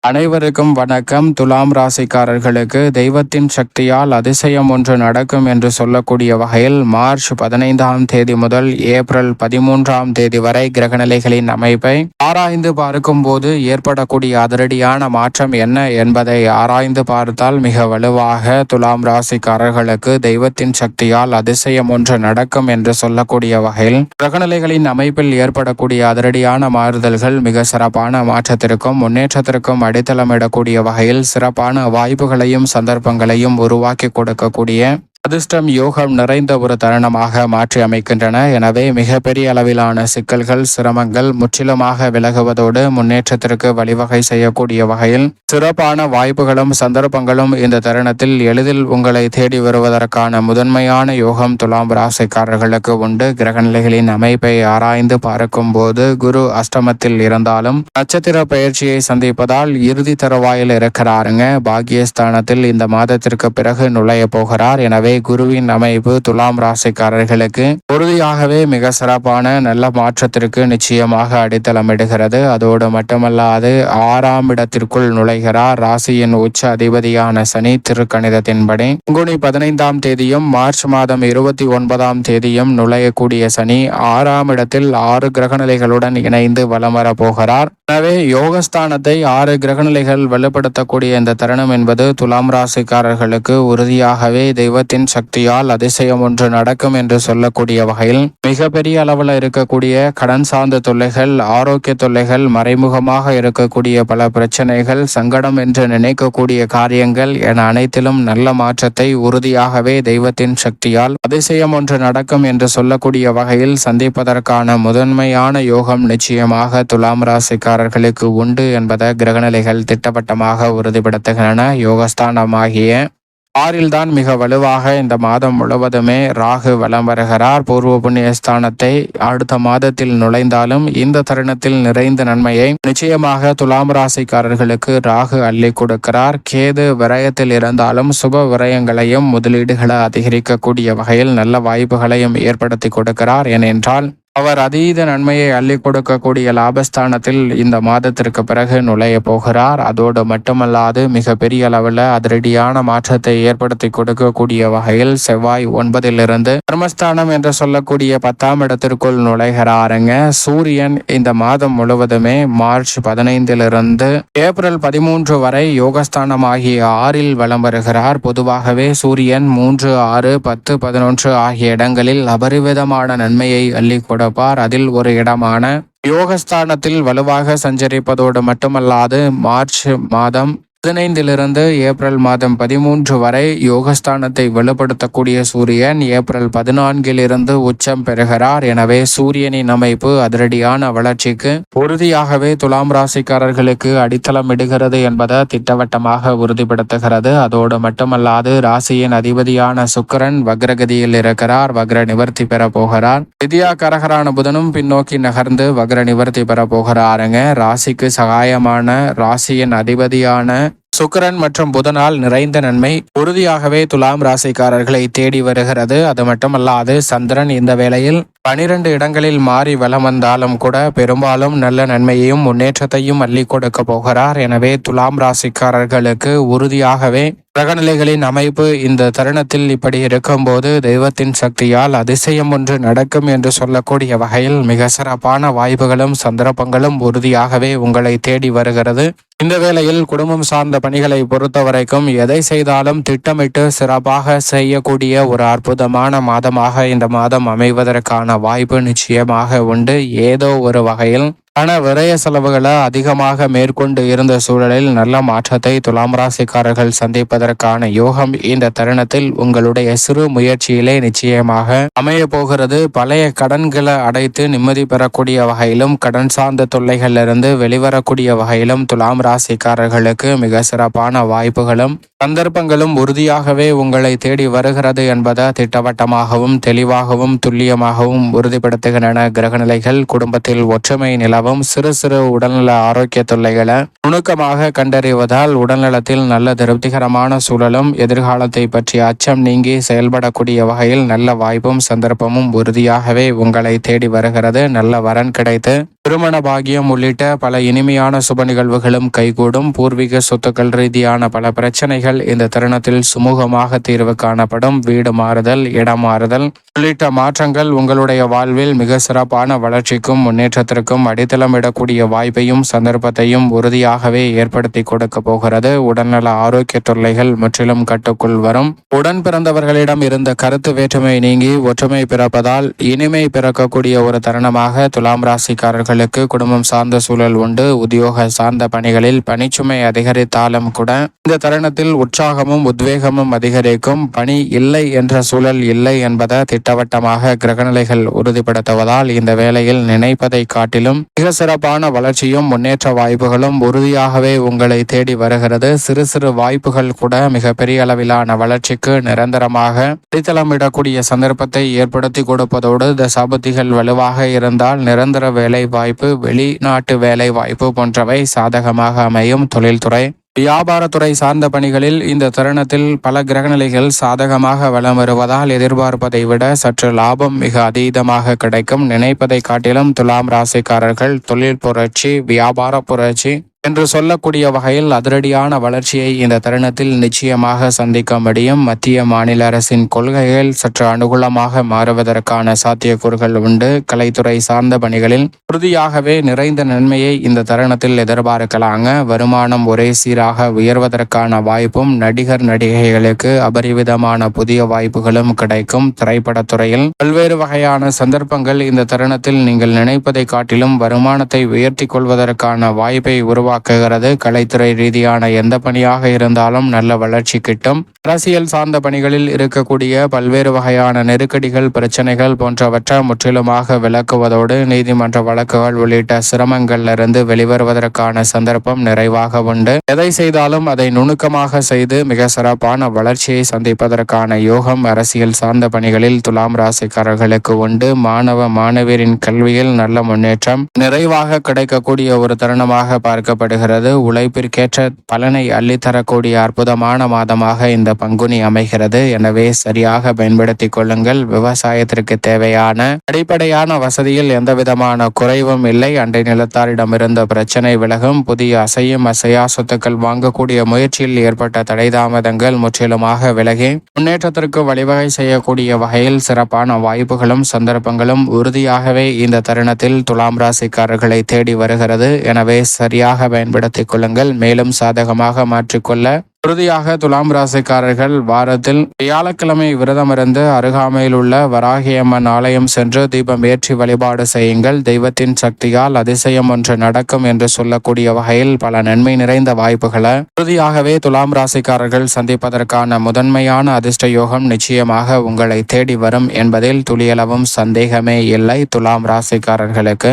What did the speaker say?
அனைவருக்கும் வணக்கம். துலாம் ராசிக்காரர்களுக்கு தெய்வத்தின் சக்தியால் அதிசயம் ஒன்று நடக்கும் என்று சொல்லக்கூடிய வகையில் மார்ச் 15ஆம் தேதி முதல் ஏப்ரல் 13ஆம் தேதி வரை கிரகநிலைகளின் அமைப்பை ஆராய்ந்து பார்க்கும் போது ஏற்படக்கூடிய அதிரடியான மாற்றம் என்ன என்பதை ஆராய்ந்து பார்த்தால் மிக வலுவாக துலாம் ராசிக்காரர்களுக்கு தெய்வத்தின் சக்தியால் அதிசயம் ஒன்று நடக்கும் என்று சொல்லக்கூடிய வகையில் கிரகநிலைகளின் அமைப்பில் ஏற்படக்கூடிய அதிரடியான மாறுதல்கள் மிக சிறப்பான மாற்றத்திற்கும் முன்னேற்றத்திற்கும் அடித்தளமிடக்கூடிய வகையில் சிறப்பான வாய்ப்புகளையும் சந்தர்ப்பங்களையும் உருவாக்கி கொடுக்கக்கூடிய அதிர்ஷ்டம் யோகம் நிறைந்த ஒரு தருணமாக மாற்றி அமைக்கின்றன. எனவே மிகப்பெரிய அளவிலான சிக்கல்கள் சிரமங்கள் முற்றிலுமாக விலகுவதோடு முன்னேற்றத்திற்கு வழிவகை செய்யக்கூடிய வகையில் சிறப்பான வாய்ப்புகளும் சந்தர்ப்பங்களும் இந்த தருணத்தில் எளிதில் உங்களை தேடி வருவதற்கான முதன்மையான யோகம் துலாம் ராசிக்காரர்களுக்கு உண்டு. கிரகநிலைகளின் அமைப்பை ஆராய்ந்து பார்க்கும் போது குரு அஷ்டமத்தில் இருந்தாலும் நட்சத்திர பயிற்சியை சந்திப்பதால் இறுதி தருவாயில் இருக்கிறாருங்க. பாக்கியஸ்தானத்தில் இந்த மாதத்திற்கு பிறகு நுழைய போகிறார். எனவே குருவின் அமைப்பு துலாம் ராசிக்காரர்களுக்கு உறுதியாகவே மிக சிறப்பான நல்ல மாற்றத்திற்கு நிச்சயமாக அடித்தளமிடுகிறது. அதோடு மட்டுமல்லாது 6ஆம் இடத்திற்குள் நுழைகிறார். ராசியின் உச்ச அதிபதியான சனி திருக்கணிதத்தின்படி பங்குனி 15ஆம் தேதியும் மார்ச் மாதம் 29ஆம் தேதியும் நுழையக்கூடிய சனி 6ஆம் இடத்தில் 6 கிரகநிலைகளுடன் இணைந்து வலம் வர போகிறார். எனவே யோகஸ்தானத்தை 6 கிரகநிலைகள் வலுப்படுத்தக்கூடிய இந்த தருணம் என்பது துலாம் ராசிக்காரர்களுக்கு உறுதியாகவே தெய்வத்தின் சக்தியால் அதிசயம் ஒன்று நடக்கும் என்று சொல்லக்கூடிய வகையில் மிகப்பெரிய அளவில் இருக்கக்கூடிய கடன் சார்ந்த தொல்லைகள் ஆரோக்கிய தொல்லைகள் மறைமுகமாக இருக்கக்கூடிய பல பிரச்சனைகள் சங்கடம் என்று நினைக்கக்கூடிய காரியங்கள் என அனைத்திலும் நல்ல மாற்றத்தை உறுதியாகவே தெய்வத்தின் சக்தியால் அதிசயம் ஒன்று நடக்கும் என்று சொல்லக்கூடிய வகையில் சந்திப்பதற்கான முதன்மையான யோகம் நிச்சயமாக துலாம் ராசிக்காரர்களுக்கு உண்டு என்பதை கிரகநிலைகள் திட்டவட்டமாக உறுதிப்படுத்துகின்றன. யோகஸ்தானமாகிய 6ல் தான் மிக வலுவாக இந்த மாதம் முழுவதுமே ராகு வலம் வருகிறார். பூர்வ புண்ணிய ஸ்தானத்தை அடுத்த மாதத்தில் நுழைந்தாலும் இந்த தருணத்தில் நிறைந்த நன்மையை நிச்சயமாக துலாம் ராசிக்காரர்களுக்கு ராகு அள்ளி கொடுக்கிறார். கேது விரயத்தில் இருந்தாலும் சுப விரயங்களையும் முதலீடுகளை அதிகரிக்கக்கூடிய வகையில் நல்ல வாய்ப்புகளையும் ஏற்படுத்தி கொடுக்கிறார். ஏனென்றால் அவர் அதீத நன்மையை அள்ளி கொடுக்கக்கூடிய லாபஸ்தானத்தில் இந்த மாதத்திற்கு பிறகு நுழைய போகிறார். அதோடு மட்டுமல்லாது மிக பெரிய அளவில் அதிரடியான மாற்றத்தை ஏற்படுத்தி கொடுக்கக்கூடிய வகையில் செவ்வாய் 9லிருந்து கர்மஸ்தானம் என்று சொல்லக்கூடிய 10ஆம் இடத்திற்குள் நுழைகிறாருங்க. சூரியன் இந்த மாதம் முழுவதுமே மார்ச் 15லிருந்து ஏப்ரல் 13 வரை யோகஸ்தானம் ஆகிய 6ல் வலம் வருகிறார். பொதுவாகவே சூரியன் 3, 6, 10, 11 ஆகிய இடங்களில் அபரிவிதமான நன்மையை அள்ளி அதில் ஒரு இடமான யோகஸ்தானத்தில் வலுவாக சஞ்சரிப்பதோடு மட்டுமல்லாது மார்ச் மாதம் 15லிருந்து ஏப்ரல் மாதம் 13 வரை யோகஸ்தானத்தை வலுப்படுத்தக்கூடிய சூரியன் ஏப்ரல் 14லிருந்து உச்சம் பெறுகிறார். எனவே சூரியனின் அமைப்பு அதிரடியான வளர்ச்சிக்கு உறுதியாகவே துலாம் ராசிக்காரர்களுக்கு அடித்தளம் இடுகிறது என்பதை திட்டவட்டமாக உறுதிப்படுத்துகிறது. அதோடு மட்டுமல்லாது ராசியின் அதிபதியான சுக்கிரன் வக்ரகதியில் இருக்கிறார். வக்ர நிவர்த்தி பெற போகிறார். வித்யாகாரகரான புதனும் பின்னோக்கி நகர்ந்து வக்ர நிவர்த்தி பெற போகிறாருங்க. ராசிக்கு சகாயமான ராசியின் அதிபதியான சுக்கிரன் மற்றும் புதனால் நிறைந்த நன்மை உறுதியாகவே துலாம் ராசிக்காரர்களை தேடி வருகிறது. அது மட்டுமல்லாது சந்திரன் இந்த வேளையில் 12 இடங்களில் மாறி வலம் வந்தாலும் கூட பெரும்பாலும் நல்ல நன்மையையும் முன்னேற்றத்தையும் அள்ளி கொடுக்க போகிறார். எனவே துலாம் ராசிக்காரர்களுக்கு உறுதியாகவே கிரகநிலைகளின் அமைப்பு இந்த தருணத்தில் இப்படி இருக்கும்போது தெய்வத்தின் சக்தியால் அதிசயம் ஒன்று நடக்கும் என்று சொல்லக்கூடிய வகையில் மிக சிறப்பான வாய்ப்புகளும் சந்தர்ப்பங்களும் உறுதியாகவே உங்களை தேடி வருகிறது. இந்த வேளையில் குடும்பம் சார்ந்த பணிகளை பொறுத்த வரைக்கும் எதை செய்தாலும் திட்டமிட்டு சிறப்பாக செய்யக்கூடிய ஒரு அற்புதமான மாதமாக இந்த மாதம் அமைவதற்கான வாய்ப்பு நிச்சயமாக உண்டு. ஏதோ ஒரு வகையில் பண விரய செலவுகளை அதிகமாக மேற்கொண்டு இருந்த சூழலில் நல்ல மாற்றத்தை துலாம் ராசிக்காரர்கள் சந்திப்பதற்கான யோகம் இந்த தருணத்தில் உங்களுடைய சிறு முயற்சியிலே நிச்சயமாக அமைய போகிறது. பழைய கடன்களை அடைத்து நிம்மதி பெறக்கூடிய வகையிலும் கடன் சார்ந்த தொல்லைகளிலிருந்து வெளிவரக்கூடிய வகையிலும் துலாம் ராசிக்காரர்களுக்கு மிக சிறப்பான வாய்ப்புகளும் சந்தர்ப்பங்களும் உறுதியாகவே உங்களை தேடி வருகிறது என்பதை திட்டவட்டமாகவும் தெளிவாகவும் துல்லியமாகவும் உறுதிப்படுத்துகின்றன கிரகநிலைகள். குடும்பத்தில் ஒற்றுமை நிலவும். சிறு சிறு உடல்நல ஆரோக்கிய தொல்லைகளை நுணுக்கமாக கண்டறிவதால் உடல்நலத்தில் நல்ல திருப்திகரமான சூழலும் எதிர்காலத்தை பற்றிய அச்சம் நீங்கி செயல்படக்கூடிய வகையில் நல்ல வாய்ப்பும் சந்தர்ப்பமும் உறுதியாகவே உங்களை தேடி வருகிறது. நல்ல வரன் கிடைத்து திருமண பாகியம் உள்ளிட்ட பல இனிமையான சுப நிகழ்வுகளும் கைகூடும். பூர்வீக சொத்துக்கள் ரீதியான பல பிரச்சனைகள் இந்த தருணத்தில் சுமூகமாக தீர்வு காணப்படும். வீடு மாறுதல், இடம் மாறுதல் உள்ளிட்ட மாற்றங்கள் உங்களுடைய வாழ்வில் மிக சிறப்பான வளர்ச்சிக்கும் முன்னேற்றத்திற்கும் அடித்தளமிடக்கூடிய வாய்ப்பையும் சந்தர்ப்பத்தையும் உறுதியாகவே ஏற்படுத்தி கொடுக்க போகிறது. உடல்நல ஆரோக்கிய தொல்லைகள் முற்றிலும் கட்டுக்குள் வரும். உடன் பிறந்தவர்களிடம் இருந்த கருத்து வேற்றுமை நீங்கி ஒற்றுமை பிறப்பதால் இனிமை பிறக்கக்கூடிய ஒரு தருணமாக துலாம் ராசிக்காரர்களுக்கு குடும்பம் சார்ந்த சூழல் உண்டு. உத்தியோக சார்ந்த பணிகளில் பணிச்சுமை அதிகரித்தாலும் கூட இந்த தருணத்தில் உற்சாகமும் உத்வேகமும் அதிகரிக்கும். பணி இல்லை என்ற சூழல் இல்லை என்பதை திட்டவட்டமாக கிரகநிலைகள் உறுதிப்படுத்துவதால் இந்த வேளையில் நினைப்பதை காட்டிலும் மிக சிறப்பான வளர்ச்சியும் முன்னேற்ற வாய்ப்புகளும் உறுதியாகவே உங்களை தேடி வருகிறது. சிறு சிறு வாய்ப்புகள் கூட மிகப்பெரிய அளவிலான வளர்ச்சிக்கு நிரந்தரமாக அடித்தளமிடக்கூடிய சந்தர்ப்பத்தை ஏற்படுத்தி கொடுப்பதோடு தசாபுத்திகள் வலுவாக இருந்தால் நிரந்தர வேலை வாய்ப்பு, வெளிநாட்டு வேலை வாய்ப்பு போன்றவை சாதகமாக அமையும். தொழில்துறை, வியாபாரத்துறை சார்ந்த பணிகளில் இந்த தருணத்தில் பல கிரகநிலைகள் சாதகமாக வலம் வருவதால் எதிர்பார்ப்பதை விட சற்று லாபம் மிக அதீதமாக கிடைக்கும். நினைப்பதை காட்டிலும் துலாம் ராசிக்காரர்கள் தொழில் புரட்சி, வியாபார புரட்சி என்று சொல்லக்கூடிய வகையில் அதிரடியான வளர்ச்சியை இந்த தருணத்தில் நிச்சயமாக சந்திக்க முடியும். மத்திய மாநில அரசின் கொள்கைகள் சற்று அனுகூலமாக மாறுவதற்கான சாத்தியக்கூறுகள் உண்டு. கலைத்துறை சார்ந்த பணிகளில் உறுதியாகவே நிறைந்த நன்மையை இந்த தருணத்தில் எதிர்பார்க்கலாங்க. வருமானம் ஒரே சீராக உயர்வதற்கான வாய்ப்பும் நடிகர் நடிகைகளுக்கு அபரிவிதமான புதிய வாய்ப்புகளும் கிடைக்கும். திரைப்படத்துறையில் பல்வேறு வகையான சந்தர்ப்பங்கள் இந்த தருணத்தில் நீங்கள் நினைப்பதை காட்டிலும் வருமானத்தை உயர்த்தி கொள்வதற்கான வாய்ப்பை உருவாக்குகிறது. கலைத்துறை ரீதியான எந்த பணியாக இருந்தாலும் நல்ல வளர்ச்சி கிட்டும். அரசியல் சார்ந்த பணிகளில் இருக்கக்கூடிய பல்வேறு வகையான நெருக்கடிகள், பிரச்சனைகள் போன்றவற்றை முற்றிலுமாக விளக்குவதோடு நீதிமன்ற வழக்குகள் உள்ளிட்ட சிரமங்களிலிருந்து வெளிவருவதற்கான சந்தர்ப்பம் நிறைவாக உண்டு. எதை செய்தாலும் அதை நுணுக்கமாக செய்து மிக சிறப்பான வளர்ச்சியை சந்திப்பதற்கான யோகம் அரசியல் சார்ந்த பணிகளில் துலாம் ராசிக்காரர்களுக்கு உண்டு. மாணவ மாணவியரின் கல்வியில் நல்ல முன்னேற்றம் நிறைவாக கிடைக்கக்கூடிய ஒரு தருணமாக பார்க்கப்படுகிறது. உழைப்பிற்கேற்ற பலனை அள்ளித்தரக்கூடிய அற்புதமான மாதமாக இந்த பங்குனி அமைகிறது. எனவே சரியாக பயன்படுத்திக் கொள்ளுங்கள். விவசாயத்திற்கு தேவையான அடிப்படையான வசதியில் எந்த விதமான குறைவும் இல்லை. அண்டை நிலத்தாரிடமிருந்த பிரச்சனை விலகும். புதிய அசையும் அசையா சொத்துக்கள் வாங்கக்கூடிய முயற்சியில் ஏற்பட்ட தடைதாமதங்கள் முற்றிலுமாக விலகி முன்னேற்றத்திற்கு வழிவகை செய்யக்கூடிய வகையில் சிறப்பான வாய்ப்புகளும் சந்தர்ப்பங்களும் உறுதியாகவே இந்த தருணத்தில் துலாம் ராசிக்காரர்களை தேடி வருகிறது. எனவே சரியாக பயன்படுத்திக் கொள்ளுங்கள். மேலும் சாதகமாக மாற்றிக்கொள்ள உறுதியாக துலாம் ராசிக்காரர்கள் வாரத்தில் வியாழக்கிழமை விரதமிருந்து அருகாமையில் உள்ள வராகியம்மன் ஆலயம் சென்று தீபம் ஏற்றி வழிபாடு செய்யுங்கள். தெய்வத்தின் சக்தியால் அதிசயம் ஒன்று நடக்கும் என்று சொல்லக்கூடிய வகையில் பல நன்மை நிறைந்த வாய்ப்புகளை உறுதியாகவே துலாம் ராசிக்காரர்கள் சந்திப்பதற்கான முதன்மையான அதிர்ஷ்ட யோகம் நிச்சயமாக உங்களை தேடி வரும் என்பதில் துளியளவும் சந்தேகமே இல்லை. துலாம் ராசிக்காரர்களுக்கு